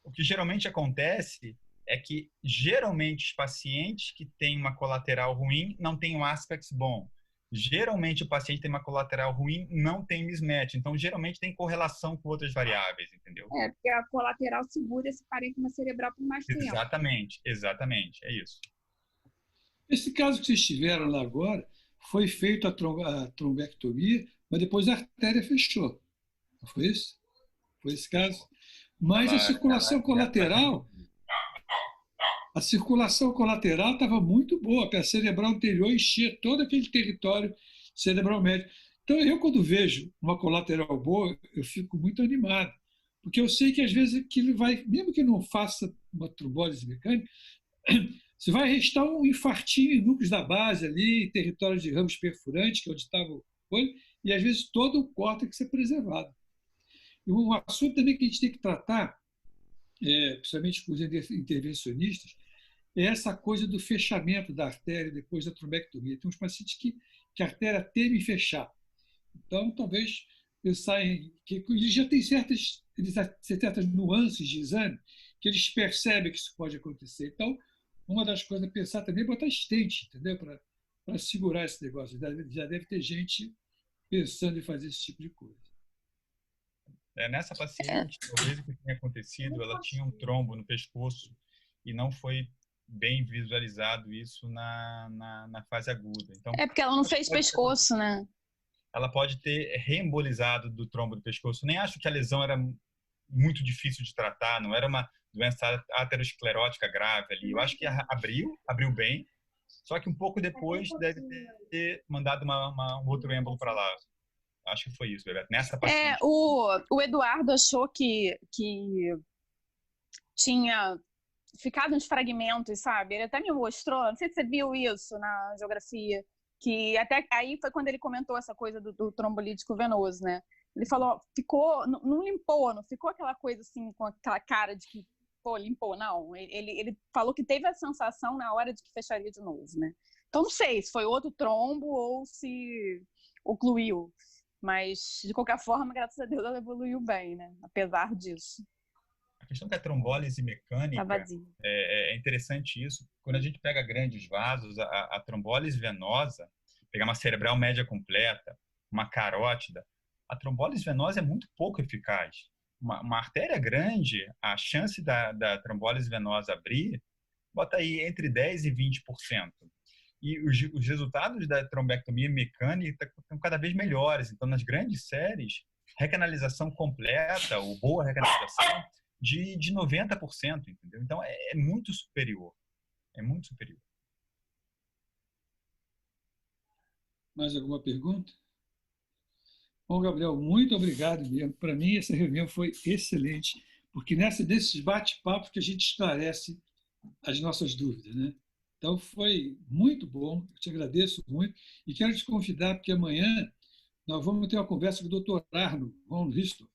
O que geralmente acontece é que, geralmente, os pacientes que têm uma colateral ruim não têm um aspect bom. Geralmente, o paciente que tem uma colateral ruim não tem mismatch. Então, geralmente, tem correlação com outras variáveis, entendeu? Porque a colateral segura esse parênquima cerebral por mais tempo. Exatamente. É isso. Esse caso que vocês tiveram lá agora, foi feita a trombectomia, mas depois a artéria fechou. Não foi isso? Foi esse caso? Mas a circulação colateral estava muito boa. A peça cerebral anterior enchia todo aquele território cerebral médio. Então, eu, quando vejo uma colateral boa, eu fico muito animado. Porque eu sei que, às vezes, aquilo vai, mesmo que não faça uma trombólise mecânica, você vai restar um infartinho em núcleos da base ali, território de ramos perfurantes, que é onde estava o olho, e, às vezes, todo o córtex é preservado. E um assunto também que a gente tem que tratar, principalmente com os intervencionistas, é essa coisa do fechamento da artéria depois da trombectomia. Tem uns pacientes que a artéria teme fechar. Então, talvez pensar que eles já têm certas nuances de exame que eles percebem que isso pode acontecer. Então, uma das coisas a pensar também é botar stent, entendeu? Para segurar esse negócio. Já deve ter gente pensando em fazer esse tipo de coisa. Nessa paciente, talvez o que tenha acontecido, ela tinha um trombo no pescoço e não foi bem visualizado isso na fase aguda. Então, porque ela não fez pescoço, né? Ela pode ter reembolizado do trombo do pescoço. Nem acho que a lesão era muito difícil de tratar, não era uma doença aterosclerótica grave ali. Eu acho que abriu bem, só que um pouco depois deve ter mandado um outro êmbolo para lá. Acho que foi isso, Bebeto. Nessa paciente. O Eduardo achou que tinha ficado uns fragmentos, sabe? Ele até me mostrou, não sei se você viu isso na geografia, que até aí foi quando ele comentou essa coisa do trombolítico venoso, né? Ele falou, não limpou, não ficou aquela coisa assim, com aquela cara de que, limpou, não. Ele falou que teve a sensação na hora de que fecharia de novo, né? Então, não sei se foi outro trombo ou se ocluiu. Mas, de qualquer forma, graças a Deus, ela evoluiu bem, né? Apesar disso. A questão da trombólise mecânica é interessante isso. Quando a gente pega grandes vasos, a trombólise venosa, pegar uma cerebral média completa, uma carótida, a trombólise venosa é muito pouco eficaz. Uma artéria grande, a chance da trombólise venosa abrir, bota aí entre 10% e 20%. E os resultados da trombectomia mecânica estão cada vez melhores. Então, nas grandes séries, recanalização completa, ou boa recanalização, de 90%, entendeu? Então, é muito superior. É muito superior. Mais alguma pergunta? Bom, Gabriel, muito obrigado mesmo. Para mim, essa reunião foi excelente, porque desses bate-papos que a gente esclarece as nossas dúvidas, né? Então, foi muito bom, eu te agradeço muito e quero te convidar, porque amanhã nós vamos ter uma conversa com o Dr. Arno von Risto,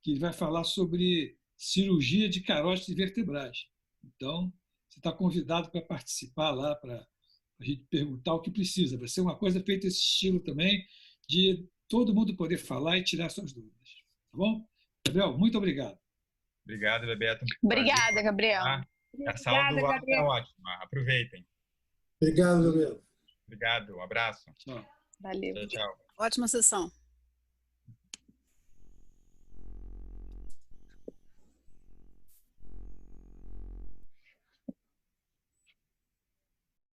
que vai falar sobre cirurgia de carótides vertebrais. Então, você está convidado para participar lá, para a gente perguntar o que precisa. Vai ser uma coisa feita esse estilo também, de todo mundo poder falar e tirar suas dúvidas. Tá bom? Gabriel, muito obrigado. Obrigado, Bebeto. Obrigada, Gabriel. A sala do ar é ótima. Aproveitem. Obrigado, Gabriel. Obrigado, um abraço. Tchau. Valeu. Tchau, tchau. Ótima sessão.